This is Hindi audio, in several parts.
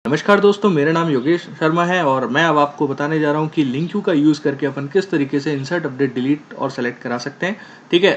नमस्कार दोस्तों, मेरा नाम योगेश शर्मा है और मैं अब आपको बताने जा रहा हूँ कि लिंक क्यू का यूज़ करके अपन किस तरीके से इंसर्ट, अपडेट, डिलीट और सेलेक्ट करा सकते हैं। ठीक है,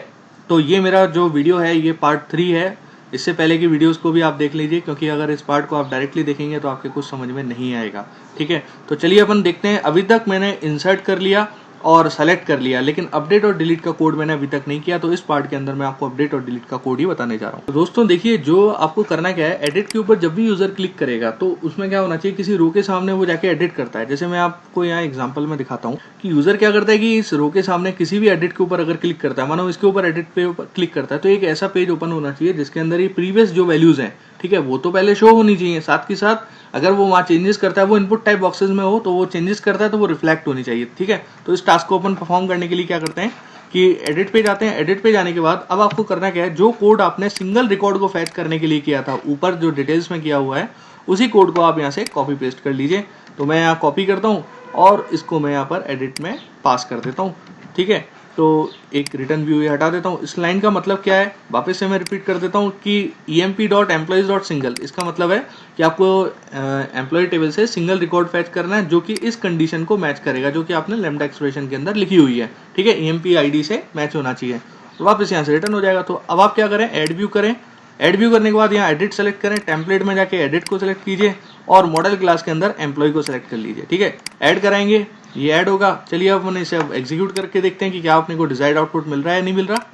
तो ये मेरा जो वीडियो है ये पार्ट 3 है। इससे पहले की वीडियोस को भी आप देख लीजिए, क्योंकि अगर इस पार्ट को आप डायरेक्टली देखेंगे तो आपके कुछ समझ में नहीं आएगा। ठीक है, तो चलिए अपन देखते हैं। अभी तक मैंने इंसर्ट कर लिया और सेलेक्ट कर लिया, लेकिन अपडेट और डिलीट का कोड मैंने अभी तक नहीं किया। तो इस पार्ट के अंदर मैं आपको अपडेट और डिलीट का कोड ही बताने जा रहा हूँ। तो दोस्तों देखिए, जो आपको करना क्या है, एडिट के ऊपर जब भी यूजर क्लिक करेगा तो उसमें क्या होना चाहिए, किसी रो के सामने वो जाके एडिट करता है। जैसे मैं आपको यहाँ एग्जाम्पल में दिखाता हूँ कि यूजर क्या करता है कि इस रो के सामने किसी भी एडिट के ऊपर अगर क्लिक करता है, मानो इसके ऊपर एडिट पे क्लिक करता है, तो एक ऐसा पेज ओपन होना चाहिए जिसके अंदर ये प्रीवियस जो वैल्यूज हैं, ठीक है, वो तो पहले शो होनी चाहिए। साथ के साथ अगर वो वहाँ चेंजेस करता है, वो इनपुट टाइप बॉक्सेस में हो, तो वो चेंजेस करता है तो वो रिफ्लेक्ट होनी चाहिए। ठीक है, तो इस टास्क को अपन परफॉर्म करने के लिए क्या करते हैं कि एडिट पे जाते हैं। एडिट पे जाने के बाद अब आपको करना क्या है, जो कोड आपने सिंगल रिकॉर्ड को फैच करने के लिए किया था, ऊपर जो डिटेल्स में किया हुआ है, उसी कोड को आप यहाँ से कॉपी पेस्ट कर लीजिए। तो मैं यहाँ कॉपी करता हूँ और इसको मैं यहाँ पर एडिट में पास कर देता हूँ। ठीक है, तो एक रिटर्न व्यू ये हटा देता हूँ। इस लाइन का मतलब क्या है, वापस से मैं रिपीट कर देता हूँ कि emp.employees.single, इसका मतलब है कि आपको एम्प्लॉय टेबल से सिंगल रिकॉर्ड फैच करना है जो कि इस कंडीशन को मैच करेगा, जो कि आपने लैम्डा एक्सप्रेशन के अंदर लिखी हुई है। ठीक है, emp id से मैच होना चाहिए। वापस यहाँ से रिटर्न हो जाएगा। तो अब आप क्या करें, एड व्यू करें। एड व्यू करने के बाद यहाँ एडिट सेलेक्ट करें, टेम्पलेट में जाके एडिट को सिलेक्ट कीजिए और मॉडल क्लास के अंदर एम्प्लॉय को सिलेक्ट कर लीजिए। ठीक है, ऐड कराएंगे, ये ऐड होगा। चलिए अब अपन इसे अब एग्जीक्यूट करके देखते हैं कि क्या अपने को डिजायर्ड आउटपुट मिल रहा है या नहीं मिल रहा।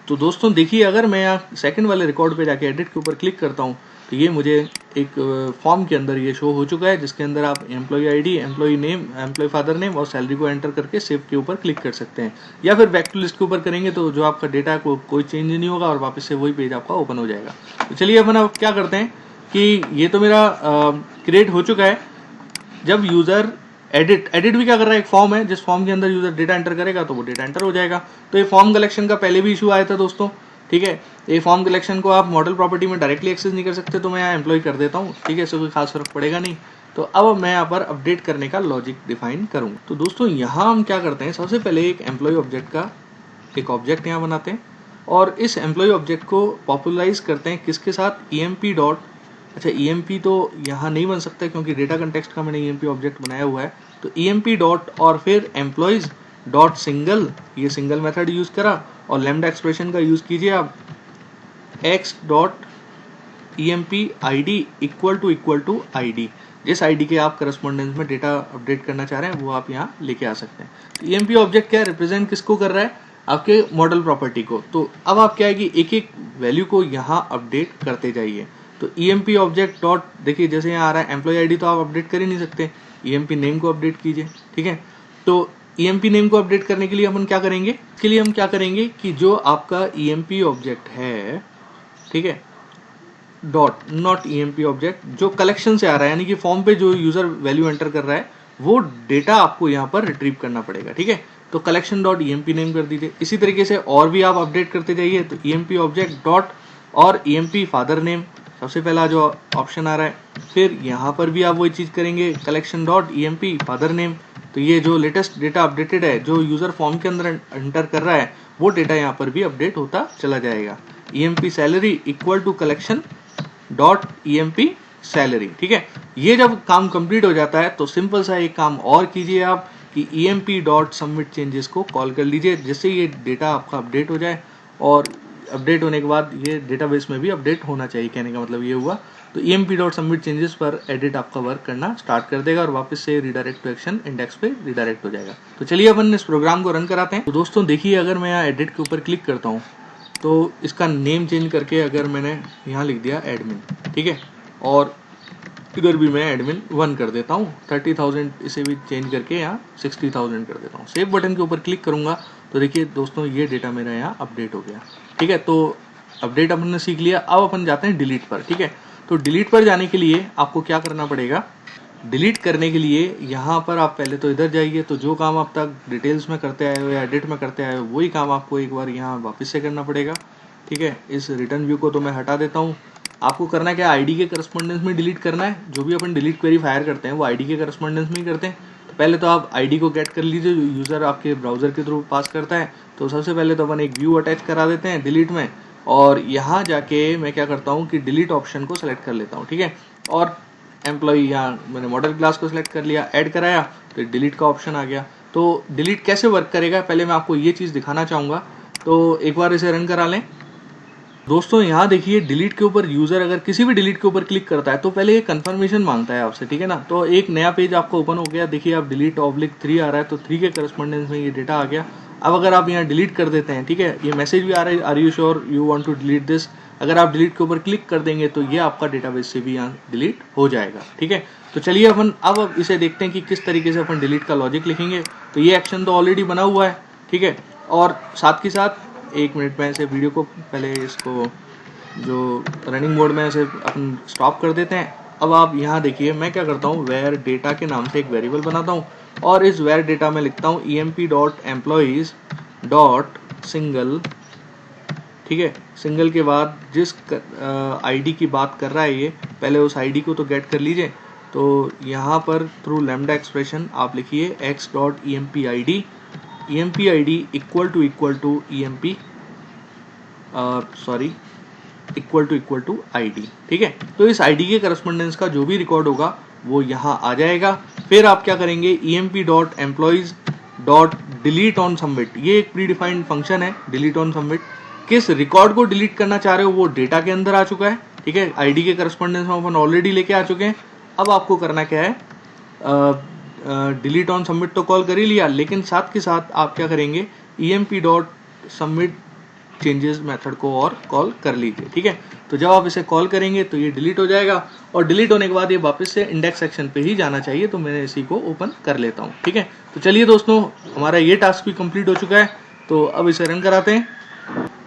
तो दोस्तों देखिए, अगर मैं यहाँ सेकंड वाले रिकॉर्ड पे जाके एडिट के ऊपर क्लिक करता हूँ तो ये मुझे एक फॉर्म के अंदर ये शो हो चुका है, जिसके अंदर आप employ ID, employ name, employ father name और सैलरी को एंटर करके सेव के ऊपर क्लिक कर सकते हैं। या फिर बैक टू लिस्ट के ऊपर करेंगे तो जो आपका डेटा है कोई चेंज नहीं होगा और वापस से वही पेज आपका ओपन हो जाएगा। तो चलिए अपन अब क्या करते हैं कि ये तो मेरा क्रिएट हो चुका है। जब यूजर एडिट भी क्या कर रहा है, एक फॉर्म है, जिस फॉर्म के अंदर यूजर डेटा एंटर करेगा तो वो डेटा एंटर हो जाएगा। तो ये फॉर्म कलेक्शन का पहले भी इशू आया था दोस्तों। ठीक है, ये फॉर्म कलेक्शन को आप मॉडल प्रॉपर्टी में डायरेक्टली एक्सेस नहीं कर सकते, तो मैं यहाँ एम्प्लॉय कर देता हूँ। ठीक है, इससे कोई खास फर्क पड़ेगा नहीं। तो अब मैं यहाँ पर अपडेट करने का लॉजिक डिफाइन करूंगा। तो दोस्तों यहाँ हम क्या करते हैं, सबसे पहले एक एम्प्लॉय ऑब्जेक्ट का एक ऑब्जेक्ट यहाँ बनाते हैं और इस एम्प्लॉय ऑब्जेक्ट को पॉपुलराइज करते हैं किसके साथ, emp डॉट, अच्छा emp तो यहाँ नहीं बन सकता क्योंकि डेटा कंटेक्स्ट का मैंने emp ऑब्जेक्ट बनाया हुआ है। तो emp डॉट और फिर एम्प्लॉयज डॉट सिंगल, ये सिंगल मेथड यूज करा और लैम्डा एक्सप्रेशन का यूज कीजिए आप, x dot emp id equal to id, जिस id के आप करस्पॉन्डेंस में डेटा अपडेट करना चाह रहे हैं वो आप यहाँ लेके आ सकते हैं। तो emp ऑब्जेक्ट क्या रिप्रेजेंट किसको कर रहा है, आपके मॉडल प्रॉपर्टी को। तो अब आप क्या है कि एक एक वैल्यू को यहाँ अपडेट करते जाइए। तो emp ऑब्जेक्ट डॉट, देखिए जैसे यहाँ आ रहा है एम्प्लॉय आईडी तो आप अपडेट कर ही नहीं सकते, emp नेम को अपडेट कीजिए। ठीक है, तो emp नेम को अपडेट करने के लिए अपन क्या करेंगे, इसके लिए हम क्या करेंगे कि जो आपका emp ऑब्जेक्ट है, ठीक है, डॉट नॉट emp ऑब्जेक्ट जो कलेक्शन से आ रहा है, यानी कि फॉर्म पे जो यूजर वैल्यू एंटर कर रहा है वो डेटा आपको यहाँ पर रिट्रीव करना पड़ेगा। ठीक है, तो कलेक्शन डॉट emp नेम कर दीजिए। इसी तरीके से और भी आप अपडेट करते जाइए। तो emp ऑब्जेक्ट डॉट और emp फादर नेम, सबसे पहला जो ऑप्शन आ रहा है, फिर यहाँ पर भी आप वही चीज करेंगे, collection dot emp father name. तो ये जो लेटेस्ट डेटा अपडेटेड है, जो यूजर फॉर्म के अंदर एंटर कर रहा है, वो डेटा यहाँ पर भी अपडेट होता चला जाएगा। emp salary equal to collection dot emp salary. ठीक है, ये जब काम कंप्लीट हो जाता है तो सिंपल सा एक काम और कीजिए आप कि emp डॉट सबमिट चेंजेस को कॉल कर लीजिए, जिससे ये डेटा आपका अपडेट हो जाए और अपडेट होने के बाद ये डेटाबेस में भी अपडेट होना चाहिए। कहने का मतलब ये हुआ। तो emp डॉट सबमिट चेंजेस पर एडिट आपका वर्क करना स्टार्ट कर देगा और वापस से रिडायरेक्ट टू एक्शन इंडेक्स पे रिडायरेक्ट हो जाएगा। तो चलिए अपन इस प्रोग्राम को रन कराते हैं। तो दोस्तों देखिए, अगर मैं यहाँ एडिट के ऊपर क्लिक करता हूँ तो इसका नेम चेंज करके अगर मैंने यहाँ लिख दिया एडमिन, ठीक है, और इधर भी मैं एडमिन 1 कर देता हूँ, 30,000 इसे भी चेंज करके यहाँ 60,000 कर देता हूँ। सेव बटन के ऊपर क्लिक करूंगा तो देखिए दोस्तों ये डेटा मेरा यहाँ अपडेट हो गया। ठीक है, तो अपडेट अपन ने सीख लिया। अब अपन जाते हैं डिलीट पर। ठीक है, तो डिलीट पर जाने के लिए आपको क्या करना पड़ेगा, डिलीट करने के लिए यहाँ पर आप पहले तो इधर जाइए। तो जो काम आप तक डिटेल्स में करते आए हो या एडिट में करते आए हो, वही काम आपको एक बार यहाँ वापस से करना पड़ेगा। ठीक है, इस रिटर्न व्यू को तो मैं हटा देता हूँ। आपको करना क्या, आईडी के करस्पॉन्डेंस में डिलीट करना है। जो भी अपन डिलीट क्वेरी फायर करते हैं वो आईडी के करस्पॉन्डेंस में ही करते हैं। तो पहले तो आप आईडी को गेट कर लीजिए जो यूजर आपके ब्राउजर के थ्रू पास करता है। तो सबसे पहले तो अपन एक व्यू अटैच करा देते हैं डिलीट में, और यहाँ जाके मैं क्या करता हूँ कि डिलीट ऑप्शन को सेलेक्ट कर लेता हूँ, ठीक है। और एम्प्लॉई यहाँ मैंने मॉडल क्लास को सिलेक्ट कर लिया, ऐड कराया तो डिलीट का ऑप्शन आ गया। तो डिलीट कैसे वर्क करेगा पहले मैं आपको ये चीज़ दिखाना चाहूँगा, तो एक बार इसे रन करा लें। दोस्तों यहाँ देखिए डिलीट के ऊपर यूज़र अगर किसी भी डिलीट के ऊपर क्लिक करता है तो पहले ये कंफर्मेशन मांगता है आपसे, ठीक है ना। तो एक नया पेज आपको ओपन हो गया, देखिए आप डिलीट -3 आ रहा है, तो 3 के करस्पॉन्डेंस में ये डेटा आ गया। अब अगर आप यहाँ डिलीट कर देते हैं, ठीक है, ये मैसेज भी आ रहा है are you sure you want to delete this. अगर आप डिलीट के ऊपर क्लिक कर देंगे तो ये आपका डेटाबेस से भी यहाँ डिलीट हो जाएगा, ठीक है। तो चलिए अपन अब इसे देखते हैं कि किस तरीके से अपन डिलीट का लॉजिक लिखेंगे। तो ये एक्शन तो ऑलरेडी बना हुआ है, ठीक है। और साथ के साथ 1 मिनट में ऐसे वीडियो को पहले इसको जो रनिंग मोड में ऐसे अपन स्टॉप कर देते हैं। अब आप यहाँ देखिए मैं क्या करता हूँ, वेयर डेटा के नाम से एक वेरिएबल बनाता हूँ और इस वेयर डेटा में लिखता हूँ emp.employees.single, ठीक है। सिंगल के बाद जिस आईडी की बात कर रहा है ये, पहले उस आईडी को तो गेट कर लीजिए। तो यहाँ पर थ्रू लैम्डा एक्सप्रेशन आप लिखिए x.empid, empid equal to emp equal to ID, ठीक है। तो इस आईडी के करस्पॉन्डेंस का जो भी रिकॉर्ड होगा वो यहाँ आ जाएगा। फिर आप क्या करेंगे, emp.employees.delete on submit, ये एक प्री डिफाइंड फंक्शन है डिलीट ऑन सबमिट। किस रिकॉर्ड को डिलीट करना चाह रहे हो वो डेटा के अंदर आ चुका है, ठीक है। आईडी के करस्पॉन्डेंस में अपन ऑलरेडी लेके आ चुके हैं। अब आपको करना क्या है, डिलीट ऑन सबमिट तो कॉल कर ही लिया, लेकिन साथ के साथ आप क्या करेंगे, emp.submit चेंजेस मेथड को और कॉल कर लीजिए, ठीक है। तो जब आप इसे कॉल करेंगे तो ये डिलीट हो जाएगा और डिलीट होने के बाद ये वापस से इंडेक्स सेक्शन पे ही जाना चाहिए। तो मैं इसी को ओपन कर लेता हूँ, ठीक है। तो चलिए दोस्तों हमारा ये टास्क भी कंप्लीट हो चुका है। तो अब इसे रन कराते हैं।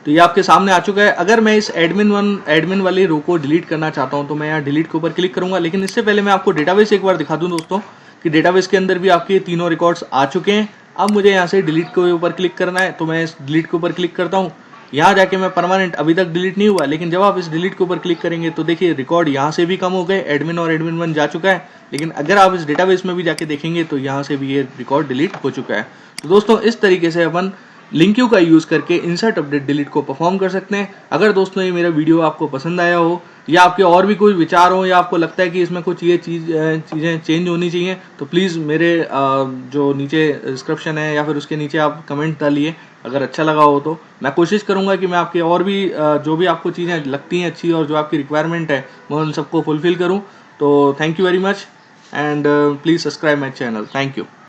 तो ये आपके सामने आ चुका है। अगर मैं इस एडमिन वाली रो को डिलीट करना चाहता हूँ तो मैं यहाँ डिलीट के ऊपर क्लिक करूंगा, लेकिन इससे पहले मैं आपको डेटाबेस एक बार दिखा दूं दोस्तों कि डेटाबेस के अंदर भी आपके तीनों रिकॉर्ड्स आ चुके हैं। अब मुझे यहाँ से डिलीट के ऊपर क्लिक करना है, तो मैं इस डिलीट के ऊपर क्लिक करता हूँ। यहाँ जाके मैं परमानेंट अभी तक डिलीट नहीं हुआ, लेकिन जब आप इस डिलीट के ऊपर क्लिक करेंगे तो देखिए रिकॉर्ड यहाँ से भी कम हो गए, एडमिन और एडमिन 1 जा चुका है। लेकिन अगर आप इस डेटाबेस में भी जाके देखेंगे तो यहाँ से भी ये रिकॉर्ड डिलीट हो चुका है। तो दोस्तों इस तरीके से अपन लिंक्यू का यूज करके इंसर्ट अपडेट डिलीट को परफॉर्म कर सकते हैं। अगर दोस्तों ये मेरा वीडियो आपको पसंद आया हो या आपके और भी कोई विचार हो या आपको लगता है कि इसमें कुछ ये चीज़ें चेंज होनी चाहिए तो प्लीज़ मेरे जो नीचे डिस्क्रिप्शन है या फिर उसके नीचे आप कमेंट डालिए। अगर अच्छा लगा हो तो मैं कोशिश करूंगा कि मैं आपके और भी जो भी आपको चीज़ें लगती हैं अच्छी और जो आपकी रिक्वायरमेंट है मैं उन सबको फुलफिल करूं। तो thank you very much and please subscribe my channel. Thank you.